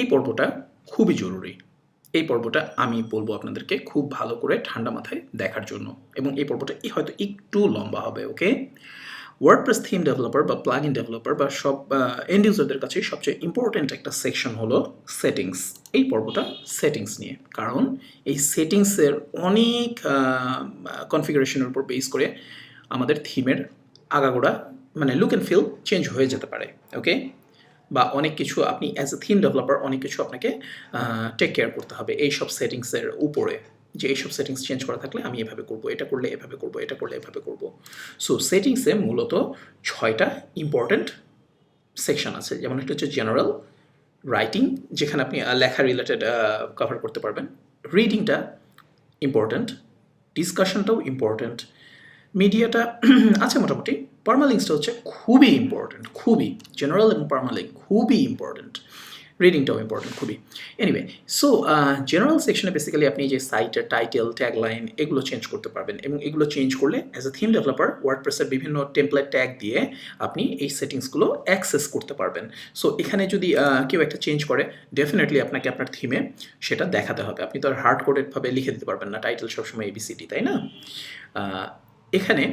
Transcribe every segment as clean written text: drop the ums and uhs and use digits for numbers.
এই পর্বটা খুবই জরুরি। এই পর্বটা আমি বলবো আপনাদেরকে খুব ভালো করে ঠান্ডা মাথায় দেখার জন্য, এবং এই পর্বটা হয়তো একটু লম্বা হবে। ওকে, ওয়ার্ডপ্রেস থিম ডেভেলপার বা প্লাগ ইন ডেভেলপার বা সব এন্ড ইউজারদের কাছে সবচেয়ে ইম্পর্ট্যান্ট একটা সেকশন হলো সেটিংস। এই পর্বটা সেটিংস নিয়ে, কারণ এই সেটিংসের অনেক কনফিগারেশনের উপর বেস করে আমাদের থিমের আগাগোড়া মানে লুক অ্যান্ড ফিল চেঞ্জ হয়ে যেতে পারে। ওকে, বা অনেক কিছু আপনি অ্যাজ এ থিম ডেভেলপার অনেক কিছু আপনাকে টেক কেয়ার করতে হবে এইসব সেটিংসের উপরে, যে এইসব সেটিংস চেঞ্জ করা থাকলে আমি এভাবে করবো, এটা করলে এভাবে করবো, এটা করলে এভাবে করবো। সো সেটিংসে মূলত 6টা ইম্পর্ট্যান্ট সেকশন আছে। যেমন একটা হচ্ছে জেনারেল, রাইটিং যেখানে আপনি লেখা রিলেটেড কভার করতে পারবেন, রিডিংটা ইম্পর্ট্যান্ট, ডিসকাশনটাও ইম্পর্ট্যান্ট, মিডিয়াটা আছে মোটামুটি, পারমালিঙ্কসটা হচ্ছে খুবই ইম্পর্ট্যান্ট, খুবই জেনারেল এবং পারমালিঙ্ক খুবই ইম্পর্ট্যান্ট, রিডিংটাও ইম্পর্ট্যান্ট খুবই। এনিওয়ে, সো জেনারেল সেকশনে বেসিক্যালি আপনি যে সাইটের টাইটেল, ট্যাগলাইন এগুলো চেঞ্জ করতে পারবেন, এবং এগুলো চেঞ্জ করলে অ্যাজ এ থিম ডেভেলপার ওয়ার্ডপ্রেসের বিভিন্ন টেমপ্লেট ট্যাগ দিয়ে আপনি এই সেটিংসগুলো অ্যাক্সেস করতে পারবেন। সো এখানে যদি কেউ একটা চেঞ্জ করে, ডেফিনেটলি আপনাকে আপনার থিমে সেটা দেখাতে হবে। আপনি তো আর হার্ড কোডেডভাবে লিখে দিতে পারবেন না টাইটেল সবসময় এবিসিডি, তাই না? এখানে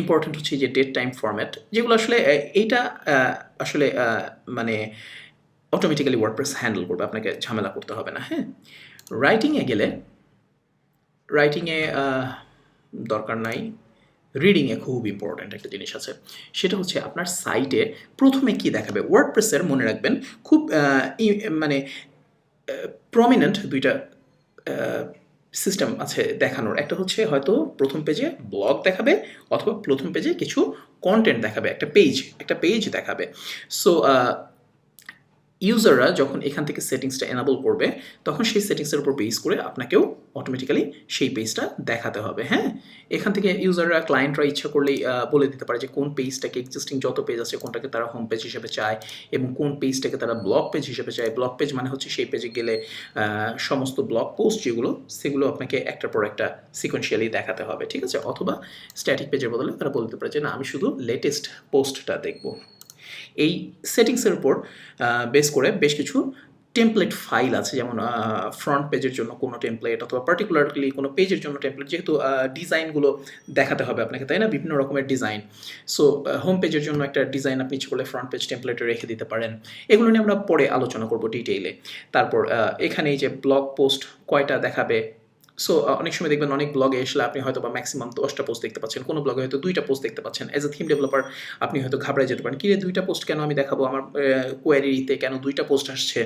ইম্পর্ট্যান্ট হচ্ছে যে ডেট টাইম ফরম্যাট, যেগুলো আসলে এইটা আসলে মানে অটোমেটিক্যালি ওয়ার্ডপ্রেস হ্যান্ডেল করবে, আপনাকে ঝামেলা করতে হবে না। হ্যাঁ, রাইটিংয়ে গেলে রাইটিংয়ে দরকার নাই, রিডিংয়ে খুব ইম্পর্ট্যান্ট একটা জিনিস আছে, সেটা হচ্ছে আপনার সাইটে প্রথমে কি দেখাবে। ওয়ার্ডপ্রেসের মনে রাখবেন খুব মানে প্রমিনেন্ট দুইটা সিস্টেম আছে দেখানোর। একটা হচ্ছে হয়তো প্রথম পেজে ব্লগ দেখাবে, অথবা প্রথম পেজে কিছু কন্টেন্ট দেখাবে, একটা পেজ দেখাবে। সো ইউজাররা যখন এখান থেকে সেটিংসটা এনাবল করবে, তখন সেই সেটিংসের উপর বেস করে আপনাকেও অটোমেটিক্যালি সেই পেজটা দেখাতে হবে। হ্যাঁ, এখান থেকে ইউজাররা, ক্লায়েন্টরা ইচ্ছা করলেই বলে দিতে পারে যে কোন পেজটাকে, এক্সিস্টিং যত পেজ আছে কোনটাকে তারা হোম পেজ হিসেবে চায়, এবং কোন পেজটাকে তারা ব্লগ পেজ হিসেবে চায়। ব্লগ পেজ মানে হচ্ছে সেই পেজে গেলে সমস্ত ব্লগ পোস্ট যেগুলো, সেগুলো আপনাকে একটার পর একটা সিকোয়েন্সিয়ালি দেখাতে হবে, ঠিক আছে? অথবা স্ট্যাটিক পেজের বদলে তারা বলতে পারে যে না, আমি শুধু লেটেস্ট পোস্টটা দেখবো। এই সেটিংসের উপর বেস করে বেশ কিছু টেমপ্লেট ফাইল আছে, যেমন ফ্রন্ট পেজের জন্য কোনো টেমপ্লেট, অথবা পার্টিকুলারলি কোনো পেজের জন্য টেমপ্লেট, যেহেতু ডিজাইনগুলো দেখাতে হবে আপনাকে, তাই না? বিভিন্ন রকমের ডিজাইন। সো হোম পেজের জন্য একটা ডিজাইন আপনি ইচ্ছে করলে ফ্রন্ট পেজ টেমপ্লেটে রেখে দিতে পারেন। এগুলো নিয়ে আমরা পরে আলোচনা করব ডিটেইলে। তারপর এখানে এই যে ব্লগ পোস্ট কয়টা দেখাবে। সো অনেক সময় দেখবেন অনেক ব্লগে আসলে আপনি হয়তো বা ম্যাক্সিমাম 10টা পোস্ট দেখতে পাচ্ছেন, কোনো ব্লগে হয়তো 2টা পোস্ট দেখতে পাচ্ছেন। অ্যাজ এ থিম ডেভেলপার আপনি হয়তো ঘাবড়ে যেতে পারেন, কিরে 2টা পোস্ট কেন আমি দেখাবো, আমার কোয়ারিতে কেন 2টা পোস্ট আসছে।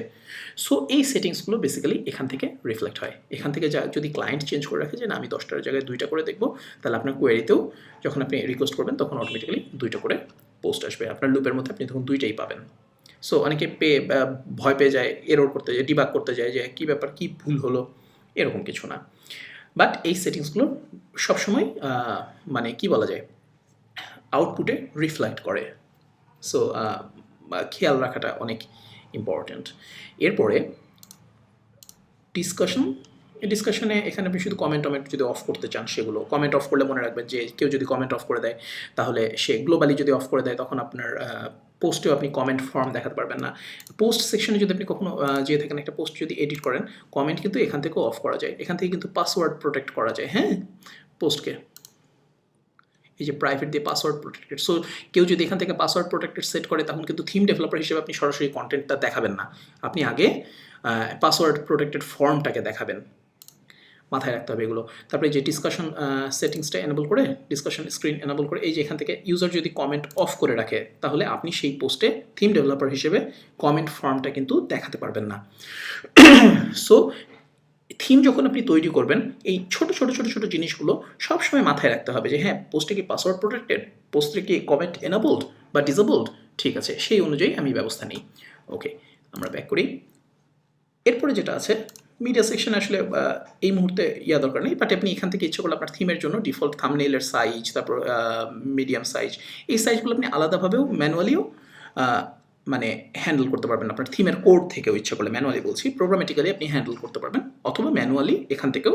সো এই সেটিংসগুলো বেসিক্যালি এখান থেকে রিফ্লেক্ট হয়। এখান থেকে যদি ক্লায়েন্ট চেঞ্জ করে রাখে যে না, আমি 10টার জায়গায় 2টা করে দেখবো, তাহলে আপনার কোয়ারিতেও যখন আপনি রিকোয়েস্ট করবেন তখন অটোমেটিক্যালি 2টা করে পোস্ট আসবে। আপনার লুপের মধ্যে আপনি তখন 2টাই পাবেন। সো অনেকে ভয় পেয়ে যায়, এরর করতে যায়, ডিবাগ করতে যায় যে কী ব্যাপার, কী ভুল হলো, এরকম কিছু না। বাট এই সেটিংসগুলো সবসময় মানে কি বলা যায়, আউটপুটে রিফ্লেক্ট করে। সো খেয়াল রাখাটা অনেক ইম্পর্ট্যান্ট। এরপরে ডিসকাশনে এখানে আপনি শুধু কমেন্ট যদি অফ করতে চান, সেগুলো কমেন্ট অফ করলে মনে রাখবেন যে কেউ যদি কমেন্ট অফ করে দেয়, তাহলে সে গ্লোবালি যদি অফ করে দেয়, তখন আপনার পোস্টেও আপনি কমেন্ট ফর্ম দেখাতে পারবেন না। পোস্ট সেকশনে যদি আপনি কখনো যেয়ে থাকেন, একটা পোস্ট যদি এডিট করেন, কমেন্ট কিন্তু এখান থেকেও অফ করা যায়। এখান থেকে কিন্তু পাসওয়ার্ড প্রোটেক্ট করা যায়। হ্যাঁ, পোস্টকে এই যে প্রাইভেট দিয়ে পাসওয়ার্ড প্রোটেক্টেড। সো কেউ যদি এখান থেকে পাসওয়ার্ড প্রোটেক্টেড সেট করে, তখন কিন্তু থিম ডেভেলপার হিসেবে আপনি সরাসরি কন্টেন্টটা দেখাবেন না, আপনি আগে পাসওয়ার্ড প্রোটেক্টেড ফর্মটাকে দেখাবেন। মাথায় রাখতে হবে এগুলো। তারপরে যে ডিসকাশন সেটিংসটা এনেবল করে, ডিসকাশন স্ক্রিন এনেবল করে, এই যে এখান থেকে ইউজার যদি কমেন্ট অফ করে রাখে, তাহলে আপনি সেই পোস্টে থিম ডেভেলপার হিসেবে কমেন্ট ফর্মটা কিন্তু দেখাতে পারবেন না। সো থিম যখন আপনি তৈরি করবেন, এই ছোট ছোট ছোট ছোট জিনিসগুলো সবসময় মাথায় রাখতে হবে যে হ্যাঁ, পোস্টে কি পাসওয়ার্ড প্রোটেক্টেড, পোস্টে কি কমেন্ট এনেবলড বা ডিসেবলড, ঠিক আছে, সেই অনুযায়ী আমি ব্যবস্থা নিই। ওকে, আমরা ব্যাক করি। এরপরে যেটা আছে মিডিয়া সেকশন, আসলে এই মুহূর্তে দরকার নেই, বাট আপনি এখান থেকে ইচ্ছে করলে আপনার থিমের জন্য ডিফল্ট থাম্বনেইলের সাইজ, তারপর মিডিয়াম সাইজ, এই সাইজগুলো আপনি আলাদাভাবেও ম্যানুয়ালিও মানে হ্যান্ডেল করতে পারবেন। আপনার থিমের কোড থেকেও ইচ্ছা করলে, ম্যানুয়ালি বলছি, প্রোগ্রামেটিক্যালি আপনি হ্যান্ডেল করতে পারবেন, অথবা ম্যানুয়ালি এখান থেকেও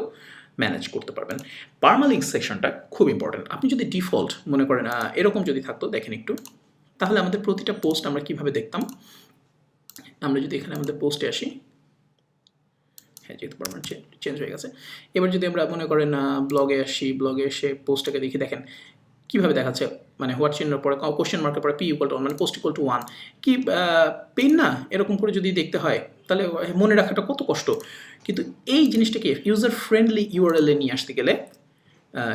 ম্যানেজ করতে পারবেন। পারমালিঙ্ক সেকশনটা খুব ইম্পর্টেন্ট। আপনি যদি ডিফল্ট মনে করেন এরকম যদি থাকতো, দেখেন একটু, তাহলে আমাদের প্রতিটা পোস্ট আমরা কীভাবে দেখতাম, আমরা যদি এখানে আমাদের পোস্টে আসি, হ্যাঁ যেহেতু পারমানেন্ট চেঞ্জ হয়ে গেছে, এবার যদি আমরা মনে করেন ব্লগে আসি, ব্লগে এসে পোস্টটাকে দেখি, দেখেন কীভাবে দেখাচ্ছে, মানে হোয়াট চিহ্নের পরে কোশ্চেন মার্কের পরে P=1 মানে post=1, কি পেন না? এরকম করে যদি দেখতে হয় তাহলে মনে রাখাটা কত কষ্ট। কিন্তু এই জিনিসটাকে ইউজার ফ্রেন্ডলি ইউআরএল-এ নিয়ে আসতে গেলে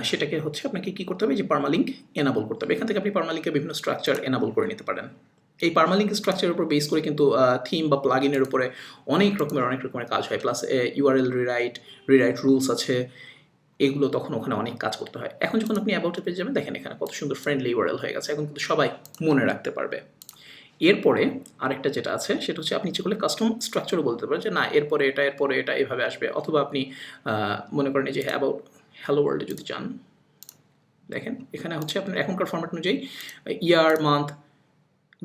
সেটাকে হচ্ছে আপনাকে কী করতে হবে, যে পার্মালিঙ্ক এনাবল করতে হবে। এখান থেকে আপনি পার্মালিঙ্কের বিভিন্ন স্ট্রাকচার এনাবল করে নিতে পারেন। এই পার্মালিঙ্ক স্ট্রাকচারের উপর বেস করে কিন্তু থিম বা প্লাগইনের উপরে অনেক রকমের কাজ হয়, প্লাস ইউআরএল রিরাইট রুলস আছে, এগুলো তখন ওখানে অনেক কাজ করতে হয়। এখন যখন আপনি অ্যাবাউট পেজে যাবেন, দেখেন এখানে কত সুন্দর ফ্রেন্ডলি ইউআরএল হয়ে গেছে, এখন কিন্তু সবাই মনে রাখতে পারবে। এরপরে আরেকটা যেটা আছে সেটা হচ্ছে আপনি ইচ্ছে করলে কাস্টম স্ট্রাকচারও বলতে পারেন যে না এরপরে এটা এভাবে আসবে, অথবা আপনি মনে করেন যে অ্যাবাউট হ্যালো ওয়ার্ল্ডে যদি চান, দেখেন এখানে হচ্ছে আপনার এখনকার ফরম্যাট অনুযায়ী ইয়ার, মান্থ,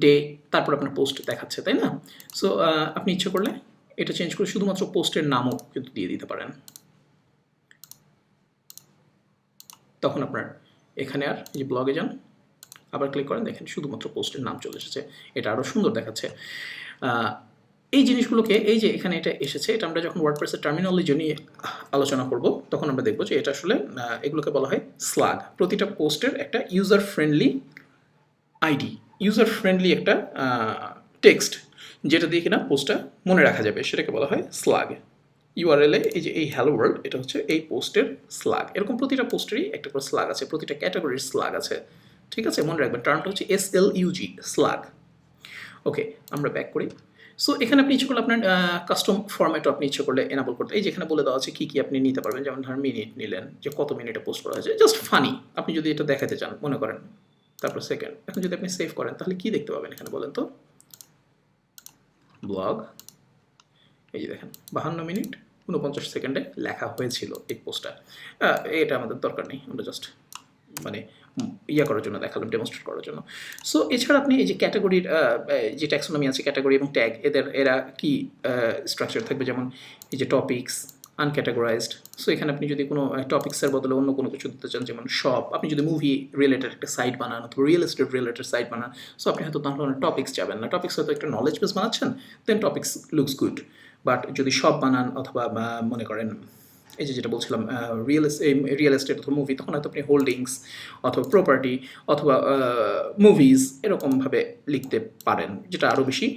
ডে, তারপর আপনার পোস্ট দেখাচ্ছে, তাই না? সো আপনি ইচ্ছে করলে এটা চেঞ্জ করে শুধুমাত্র পোস্টের নামও কিন্তু দিয়ে দিতে পারেন। তখন আপনার এখানে আর এই যে ব্লগে যান, আবার ক্লিক করেন, দেখেন শুধুমাত্র পোস্টের নাম চলে এসেছে, এটা আরও সুন্দর দেখাচ্ছে। এই জিনিসগুলোকে, এই যে এখানে এটা এসেছে, এটা আমরা যখন ওয়ার্ডপ্রেসের টার্মিনোলজি নিয়ে আলোচনা করব তখন আমরা দেখব যে এটা আসলে এগুলোকে বলা হয় স্লাগ। প্রতিটা পোস্টের একটা user friendly ID, user friendly একটা টেক্সট যেটা দিয়ে কিনা পোস্টটা মনে রাখা যাবে, সেটাকে বলা হয় স্লাগ। ইউআরএল-এ এই যে এই হ্যালো ওয়ার্ল্ড, এটা হচ্ছে এই পোস্টের স্লাগ। এরকম প্রতিটা পোস্টেরই একটা করে স্লাগ আছে, প্রতিটা ক্যাটাগরির স্লাগ আছে, ঠিক আছে? মনে রাখবেন টার্মটা হচ্ছে SLUG, স্লাগ। ওকে, আমরা ব্যাক করি। সো এখানে আপনি ইচ্ছে করলে আপনার কাস্টম ফরম্যাটও আপনি ইচ্ছে করলে এনাবল করতে, এই যেখানে বলে দেওয়া আছে কী কী আপনি নিতে পারবেন, যেমন ধরেন মিনিট নিলেন, যে কত মিনিটে পোস্ট করা হয়েছে, জাস্ট ফানি আপনি যদি এটা দেখাতে চান মনে করেন, তারপর সেকেন্ড। এখন যদি আপনি সেভ করেন তাহলে কী দেখতে পাবেন এখানে বলেন তো? ব্লগ, এই যে দেখেন 52 মিনিট 49 সেকেন্ডে লেখা হয়েছিল এই পোস্টটা। এটা আমাদের দরকার নেই, আমরা জাস্ট মানে করার জন্য দেখালাম, ডেমনস্ট্রেট করার জন্য। সো এছাড়া আপনি এই যে ক্যাটাগরির যে ট্যাক্সোনমি আছে, ক্যাটাগরি এবং ট্যাগ, এরা কি স্ট্রাকচার থাকবে, যেমন এই যে টপিক্স, আনক্যাটাগরাইজড। সো এখানে আপনি যদি কোনো টপিক্সের বদলে অন্য কোনো কিছু দিতে চান, যেমন শপ, আপনি যদি মুভি রিলেটেড একটা সাইট বানান অথবা রিয়েল এস্টেট রিলেটেড সাইট বানান, সো আপনি হয়তো তাহলে টপিক্স যাবেন না, টপিক্স হয়তো একটা নলেজ বেস বানাচ্ছেন, দেন টপিক্স লুকস গুড। বাট যদি শপ বানান অথবা মনে করেন এই যে যেটা বলছিলাম রিয়েল এস্টেট অথবা মুভি, তখন হয়তো আপনি হোল্ডিংস অথবা প্রপার্টি অথবা মুভিজ এরকমভাবে লিখতে পারেন, যেটা আরও বেশি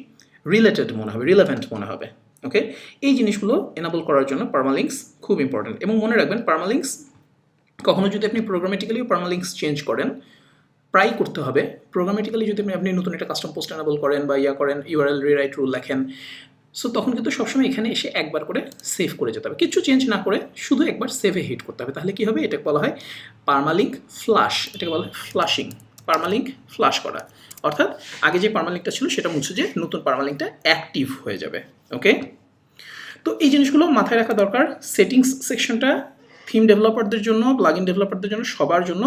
রিলেটেড মনে হবে, রিলেভেন্ট মনে হবে। ওকে, এই জিনিসগুলো এনাবল করার জন্য পার্মালিঙ্কস খুব ইম্পর্টেন্ট। এবং মনে রাখবেন পার্মালিঙ্কস কখনো যদি আপনি প্রোগ্রামেটিক্যালিও পার্মালিঙ্কস চেঞ্জ করেন, প্রায় করতে হবে। প্রোগ্রামেটিক্যালি যদি আপনি নতুন একটা কাস্টম পোস্ট এনাবল করেন বা করেন, ইউআরএল রিরাইট রুল লেখেন, সো তখন কিন্তু সবসময় এখানে এসে একবার করে সেভ করে যেতে হবে, কিছু চেঞ্জ না করে শুধু একবার সেভে হিট করতে হবে। তাহলে কী হবে, এটাকে বলা হয় পার্মালিঙ্ক ফ্লাশ, এটাকে বলা হয় ফ্লাশিং, পার্মালিঙ্ক ফ্লাশ করা। অর্থাৎ আগে যে পার্মালিঙ্কটা ছিল সেটা মুছে যে নতুন পার্মালিঙ্কটা অ্যাক্টিভ হয়ে যাবে। ওকে, তো এই জিনিসগুলো মাথায় রাখা দরকার। সেটিংস সেকশনটা থিম ডেভেলপারদের জন্য, প্লাগইন ডেভেলপারদের জন্য, সবার জন্য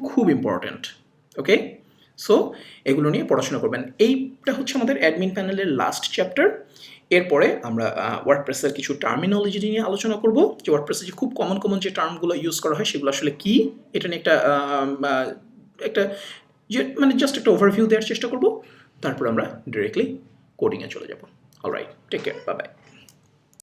খুব ইম্পর্ট্যান্ট। ওকে, সো এগুলো নিয়ে পড়াশোনা করবেন। এইটা হচ্ছে আমাদের অ্যাডমিন প্যানেলের লাস্ট চ্যাপ্টার। এরপরে আমরা ওয়ার্ডপ্রেসের কিছু টার্মিনোলজি নিয়ে আলোচনা করব, যে ওয়ার্ডপ্রেসে যে খুব কমন যে টার্মগুলো ইউজ করা হয় সেগুলো আসলে কী, এটা নিয়ে একটা যে মানে জাস্ট একটা ওভারভিউ দেওয়ার চেষ্টা করব। তারপর আমরা ডিরেক্টলি কোডিংয়ে চলে যাব। Alright, take care, bye by.